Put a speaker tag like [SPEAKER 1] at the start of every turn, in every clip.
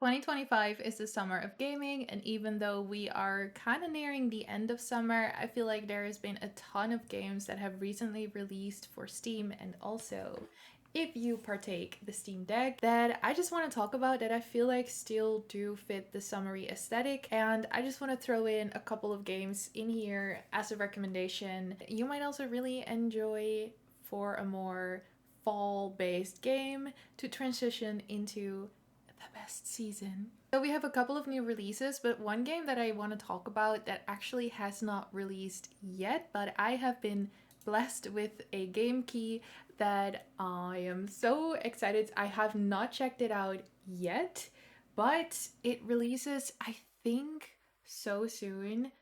[SPEAKER 1] 2025 is the summer of gaming, and even though we are kind of nearing the end of summer, I feel like there has been a ton of games that have recently released for Steam, and also if you partake the Steam Deck, that I just want to talk about that I feel like still do fit the summery aesthetic. And I just want to throw in a couple of games in here as a recommendation you might also really enjoy for a more fall-based game to transition into the best season. So we have a couple of new releases, but one game that I want to talk about that actually has not released yet, but I have been blessed with a game key that I am so excited. I have not checked it out yet, but it releases, I think, so soon.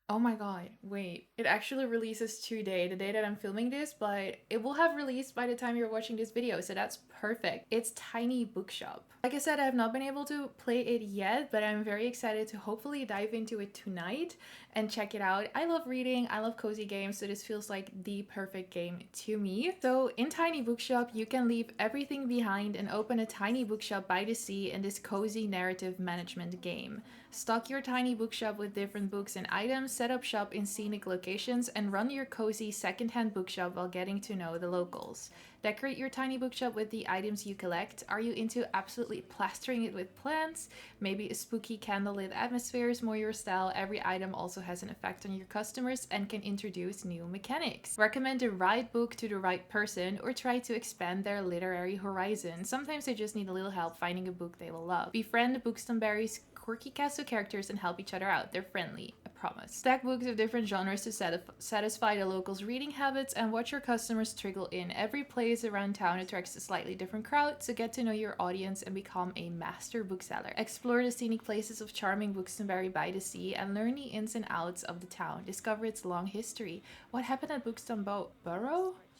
[SPEAKER 1] Oh my god, wait. It actually releases today, the day that I'm filming this, but it will have released by the time you're watching this video, so that's perfect. It's Tiny Bookshop. Like I said, I have not been able to play it yet, but I'm very excited to hopefully dive into it tonight and check it out. I love reading, I love cozy games, so this feels like the perfect game to me. So in Tiny Bookshop, you can leave everything behind and open a tiny bookshop by the sea in this cozy narrative management game. Stock your tiny bookshop with different books and items, set up shop in scenic locations, and run your cozy secondhand bookshop while getting to know the locals. Decorate your tiny bookshop with the items you collect. Are you into absolutely plastering it with plants? Maybe a spooky candlelit atmosphere is more your style. Every item also has an effect on your customers and can introduce new mechanics. Recommend the right book to the right person or try to expand their literary horizon. Sometimes they just need a little help finding a book they will love. Befriend the Bookstoneberries quirky cast of characters and help each other out. They're friendly, I promise. Stack books of different genres to satisfy the locals' reading habits and watch your customers trickle in. Every place around town attracts a slightly different crowd, so get to know your audience and become a master bookseller. Explore the scenic places of charming Bookstoneberry by the sea and learn the ins and outs of the town. Discover its long history. What happened at Bookstone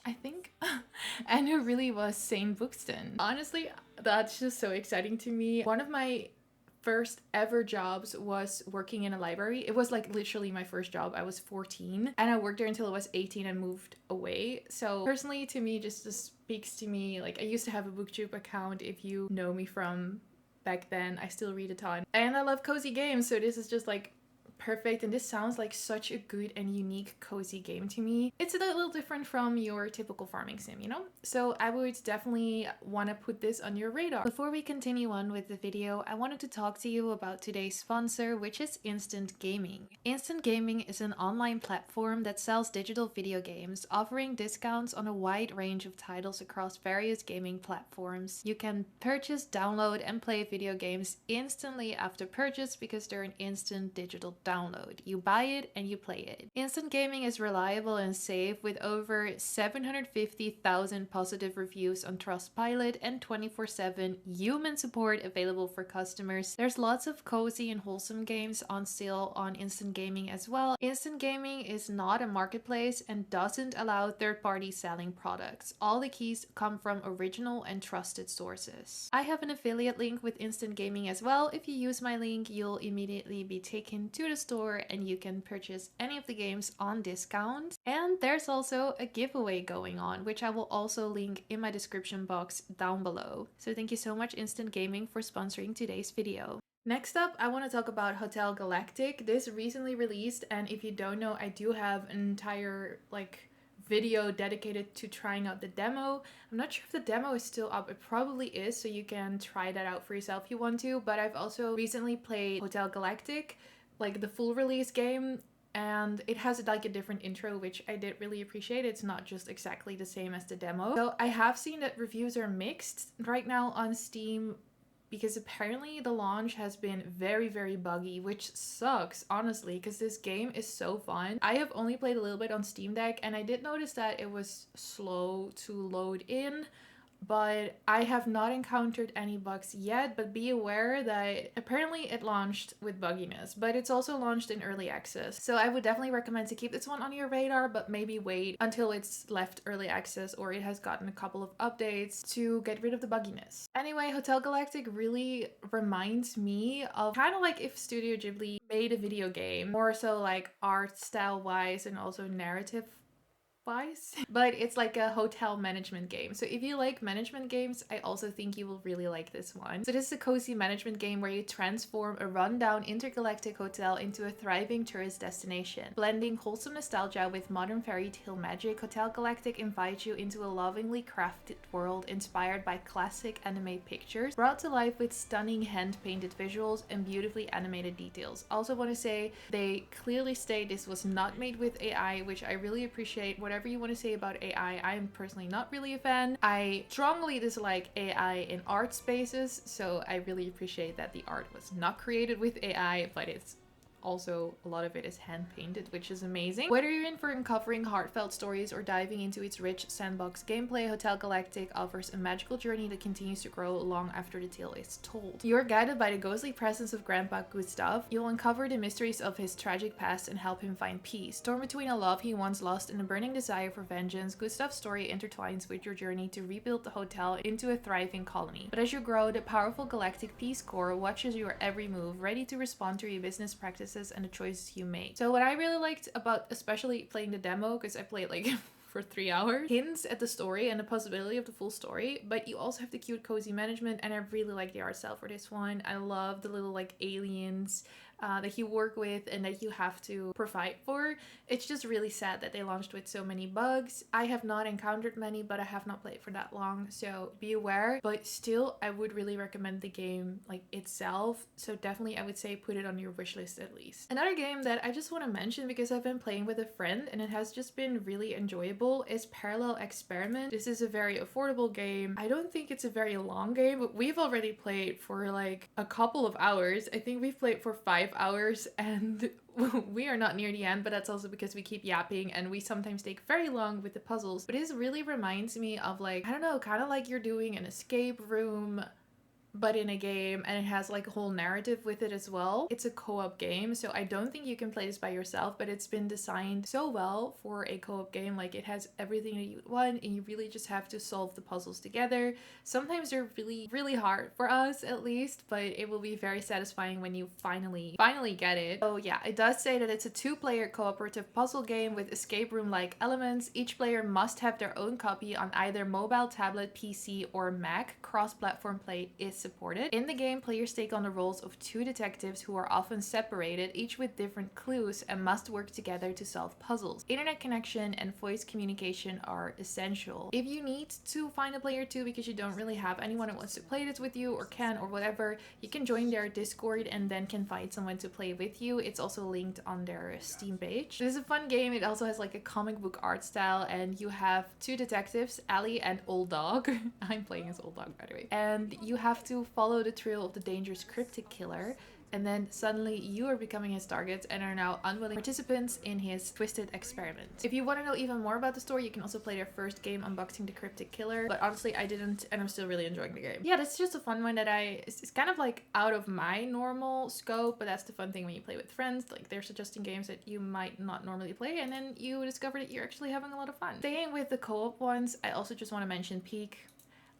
[SPEAKER 1] I think. And who really was Saint Bookston. Honestly, that's just so exciting to me. One of my first ever jobs was working in a library. It was like literally my first job. I was 14 and I worked there until I was 18 and moved away. So personally to me, just speaks to me. Like I used to have a Booktube account. If you know me from back then, I still read a ton. And I love cozy games. So this is just like perfect, and this sounds like such a good and unique cozy game to me. It's a little different from your typical farming sim, you know? So I would definitely want to put this on your radar. Before we continue on with the video, I wanted to talk to you about today's sponsor, which is Instant Gaming. Instant Gaming is an online platform that sells digital video games, offering discounts on a wide range of titles across various gaming platforms. You can purchase, download, and play video games instantly after purchase because they're an instant digital download. You buy it and you play it. Instant Gaming is reliable and safe with over 750,000 positive reviews on Trustpilot and 24/7 human support available for customers. There's lots of cozy and wholesome games on sale on Instant Gaming as well. Instant Gaming is not a marketplace and doesn't allow third-party selling products. All the keys come from original and trusted sources. I have an affiliate link with Instant Gaming as well. If you use my link, you'll immediately be taken to the store and you can purchase any of the games on discount. And there's also a giveaway going on, which I will also link in my description box down below. So thank you so much Instant Gaming for sponsoring today's video. Next up, I want to talk about Hotel Galactic. This recently released, and if you don't know, I do have an entire video dedicated to trying out the demo. I'm not sure if the demo is still up. It probably is, so you can try that out for yourself if you want to. But I've also recently played Hotel Galactic, like the full release game, and it has like a different intro, which I did really appreciate. It's not just exactly the same as the demo. So I have seen that reviews are mixed right now on Steam because apparently the launch has been very, very buggy, which sucks, honestly, because this game is so fun. I have only played a little bit on Steam Deck, and I did notice that it was slow to load in, but I have not encountered any bugs yet. But be aware that apparently it launched with bugginess, but it's also launched in early access. So I would definitely recommend to keep this one on your radar, but maybe wait until it's left early access or it has gotten a couple of updates to get rid of the bugginess. Anyway, Hotel Galactic really reminds me of kind of like if Studio Ghibli made a video game, more so like art style wise and also narrative wise, but it's like a hotel management game. So if you like management games, I also think you will really like this one. So this is a cozy management game where you transform a rundown intergalactic hotel into a thriving tourist destination. Blending wholesome nostalgia with modern fairy tale magic, Hotel Galactic invites you into a lovingly crafted world inspired by classic anime pictures, brought to life with stunning hand-painted visuals and beautifully animated details. Also want to say they clearly state this was not made with AI, which I really appreciate. Whatever you want to say about AI, I am personally not really a fan. I strongly dislike AI in art spaces, so I really appreciate that the art was not created with AI, but it's also a lot of it is hand painted, which is amazing. Whether you're in for uncovering heartfelt stories or diving into its rich sandbox gameplay, Hotel Galactic offers a magical journey that continues to grow long after the tale is told. You're guided by the ghostly presence of Grandpa Gustav. You'll uncover the mysteries of his tragic past and help him find peace. Torn between a love he once lost and a burning desire for vengeance, Gustav's story intertwines with your journey to rebuild the hotel into a thriving colony. But as you grow, the powerful Galactic Peace Corps watches your every move, ready to respond to your business practices and the choices you make. So what I really liked about especially playing the demo, because I played like for 3 hours, hints at the story and the possibility of the full story, but you also have the cute cozy management, and I really like the art style for this one. I love the little like aliens that you work with and that you have to provide for. It's just really sad that they launched with so many bugs. I have not encountered many, but I have not played for that long, so be aware. But still, I would really recommend the game like itself, so definitely I would say put it on your wish list at least. Another game that I just want to mention because I've been playing with a friend and it has just been really enjoyable is Parallel Experiment. This is a very affordable game. I don't think it's a very long game, but we've already played for like a couple of hours. I think we've played for 5 hours and we are not near the end, but that's also because we keep yapping and we sometimes take very long with the puzzles. But this really reminds me of like, I don't know, kind of like you're doing an escape room but in a game, and it has like a whole narrative with it as well. It's a co-op game, so I don't think you can play this by yourself, but it's been designed so well for a co-op game. Like it has everything that you want and you really just have to solve the puzzles together. Sometimes they're really hard for us at least, but it will be very satisfying when you finally get it. So yeah, it does say that it's a 2-player cooperative puzzle game with escape room like elements. Each player must have their own copy on either mobile, tablet, PC or Mac. Cross-platform play is supported. In the game, players take on the roles of 2 detectives who are often separated, each with different clues, and must work together to solve puzzles. Internet connection and voice communication are essential. If you need to find a player 2 because you don't really have anyone who wants to play this with you or can or whatever, you can join their Discord and then can find someone to play with you. It's also linked on their Steam page. This is a fun game. It also has like a comic book art style, and you have 2 detectives, Allie and Old Dog. I'm playing as Old Dog, by the way. And you have to follow the trail of the dangerous cryptic killer, and then suddenly you are becoming his target and are now unwilling participants in his twisted experiment. If you want to know even more about the story, you can also play their first game, Unboxing the Cryptic Killer, but honestly I didn't, and I'm still really enjoying the game. Yeah, that's just a fun one that it's kind of like out of my normal scope, but that's the fun thing when you play with friends. Like they're suggesting games that you might not normally play, and then you discover that you're actually having a lot of fun. Staying with the co-op ones, I also just want to mention Peak.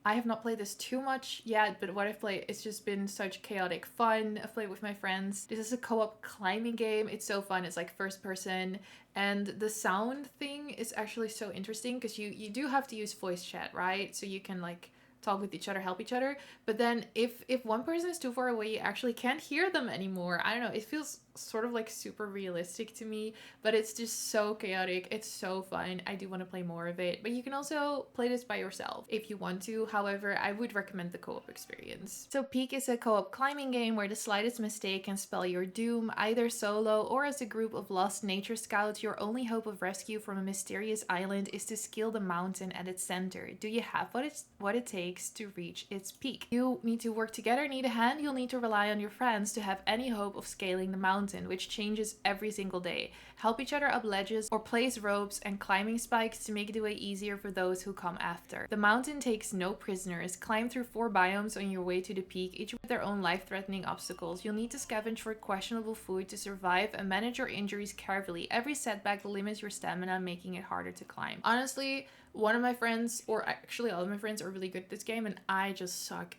[SPEAKER 1] I have not played this too much yet, but what I've played, it's just been such chaotic fun. I've played with my friends. This is a co-op climbing game. It's so fun. It's like first person, and the sound thing is actually so interesting because you do have to use voice chat, right? So you can like talk with each other, help each other. But then if one person is too far away, you actually can't hear them anymore. I don't know. It feels sort of like super realistic to me, but it's just so chaotic. It's so fun. I do want to play more of it, but you can also play this by yourself if you want to. However, I would recommend the co-op experience. So Peak is a co-op climbing game where the slightest mistake can spell your doom. Either solo or as a group of lost nature scouts, your only hope of rescue from a mysterious island is to scale the mountain at its center. Do you have what it takes to reach its peak? You need to work together, need a hand. You'll need to rely on your friends to have any hope of scaling the mountain, which changes every single day. Help each other up ledges or place ropes and climbing spikes to make the way easier for those who come after. The mountain takes no prisoners. Climb through 4 biomes on your way to the peak, each with their own life-threatening obstacles. You'll need to scavenge for questionable food to survive and manage your injuries carefully. Every setback limits your stamina, making it harder to climb. Honestly, one of my friends, or actually all of my friends, are really good at this game and I just suck.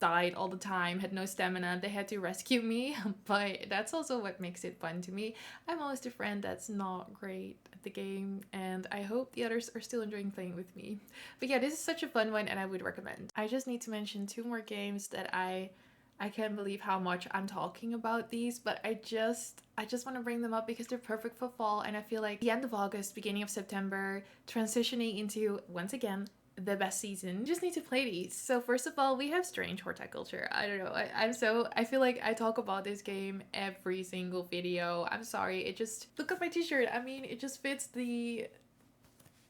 [SPEAKER 1] died all the time, had no stamina, they had to rescue me. But that's also what makes it fun to me. I'm always the friend that's not great at the game, and I hope the others are still enjoying playing with me. But yeah, this is such a fun one and I would recommend. I just need to mention 2 more games that I can't believe how much I'm talking about these, but I just want to bring them up because they're perfect for fall, and I feel like the end of August, beginning of September, transitioning into, once again, the best season. You just need to play these. So first of all, we have Strange Horticulture. I don't know. I feel like I talk about this game every single video. I'm sorry. It just, look at my t-shirt. I mean, it just fits the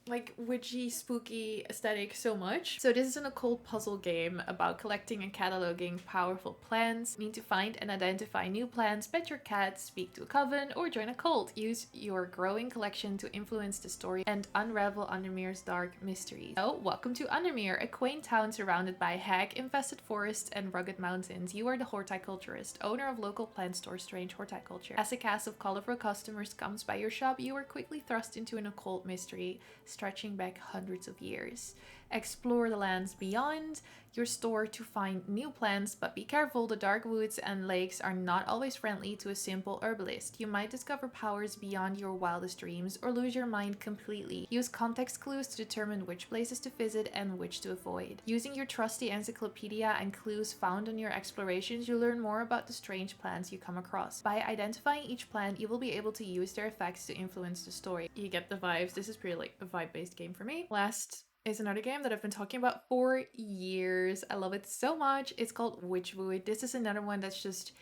[SPEAKER 1] like witchy, spooky aesthetic so much. So this is an occult puzzle game about collecting and cataloging powerful plants. You need to find and identify new plants, pet your cat, speak to a coven, or join a cult. Use your growing collection to influence the story and unravel Undermere's dark mysteries. So, welcome to Undermere, a quaint town surrounded by hag-infested forests and rugged mountains. You are the horticulturist, owner of local plant store Strange Horticulture. As a cast of colorful customers comes by your shop, you are quickly thrust into an occult mystery stretching back hundreds of years. Explore the lands beyond your store to find new plants, but be careful, the dark woods and lakes are not always friendly to a simple herbalist. You might discover powers beyond your wildest dreams or lose your mind completely. Use context clues to determine which places to visit and which to avoid. Using your trusty encyclopedia and clues found on your explorations, you learn more about the strange plants you come across. By identifying each plant, you will be able to use their effects to influence the story. You get the vibes. This is pretty like a vibe-based game for me. Last is another game that I've been talking about for years. I love it so much. It's called Wytchwood. This is another one that's just,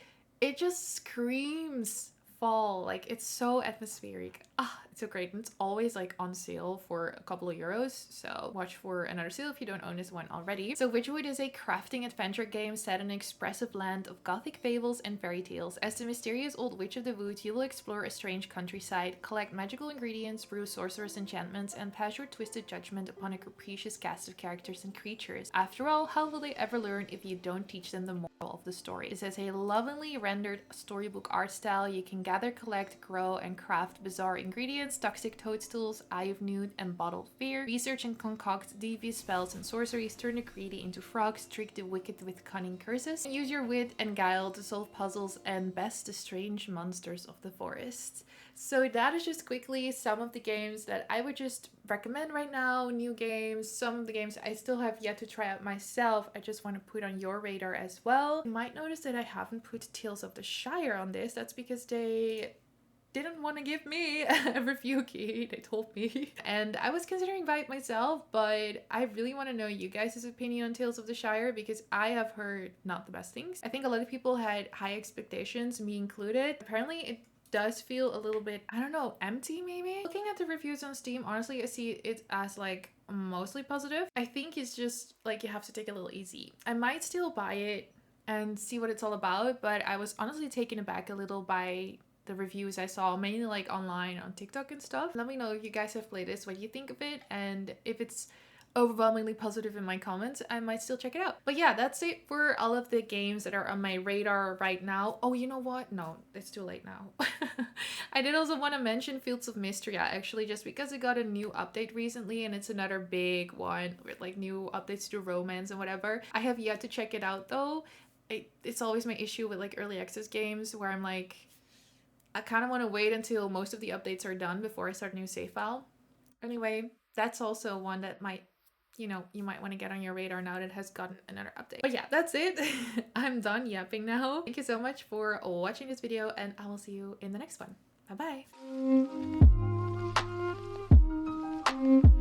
[SPEAKER 1] it just screams fall. Like, it's so atmospheric. It's so great. And it's always like on sale for a couple of euros. So watch for another sale if you don't own this one already. So Wytchwood is a crafting adventure game set in an expressive land of gothic fables and fairy tales. As the mysterious old witch of the wood, you will explore a strange countryside, collect magical ingredients, brew sorcerous enchantments, and pass your twisted judgment upon a capricious cast of characters and creatures. After all, how will they ever learn if you don't teach them the moral of the story? This has a lovingly rendered storybook art style. You can gather, collect, grow, and craft bizarre ingredients, toxic toadstools, eye of newt, and bottled fear. Research and concoct devious spells and sorceries, turn the greedy into frogs, trick the wicked with cunning curses, and use your wit and guile to solve puzzles and best the strange monsters of the forest. So that is just quickly some of the games that I would just recommend right now, new games. Some of the games I still have yet to try out myself, I just want to put on your radar as well. You might notice that I haven't put Tales of the Shire on this. That's because they didn't want to give me a review key, they told me. And I was considering buying it myself, but I really want to know you guys' opinion on Tales of the Shire because I have heard not the best things. I think a lot of people had high expectations, me included. Apparently it does feel a little bit, I don't know, empty maybe? Looking at the reviews on Steam, honestly, I see it as like mostly positive. I think it's just like you have to take it a little easy. I might still buy it and see what it's all about, but I was honestly taken aback a little by the reviews I saw, mainly like online on TikTok and stuff. Let me know if you guys have played this, what you think of it, and if it's overwhelmingly positive in my comments, I might still check it out. But yeah, that's it for all of the games that are on my radar right now. Oh, you know what? No, it's too late now. I did also want to mention Fields of Mistria, actually, just because it got a new update recently, and it's another big one with like new updates to romance and whatever. I have yet to check it out though. It's always my issue with like early access games where I'm like, I kind of want to wait until most of the updates are done before I start a new save file. Anyway, that's also one that might, you know, you might want to get on your radar now that it has gotten another update. But yeah, that's it. I'm done yapping now. Thank you so much for watching this video, and I will see you in the next one. Bye bye.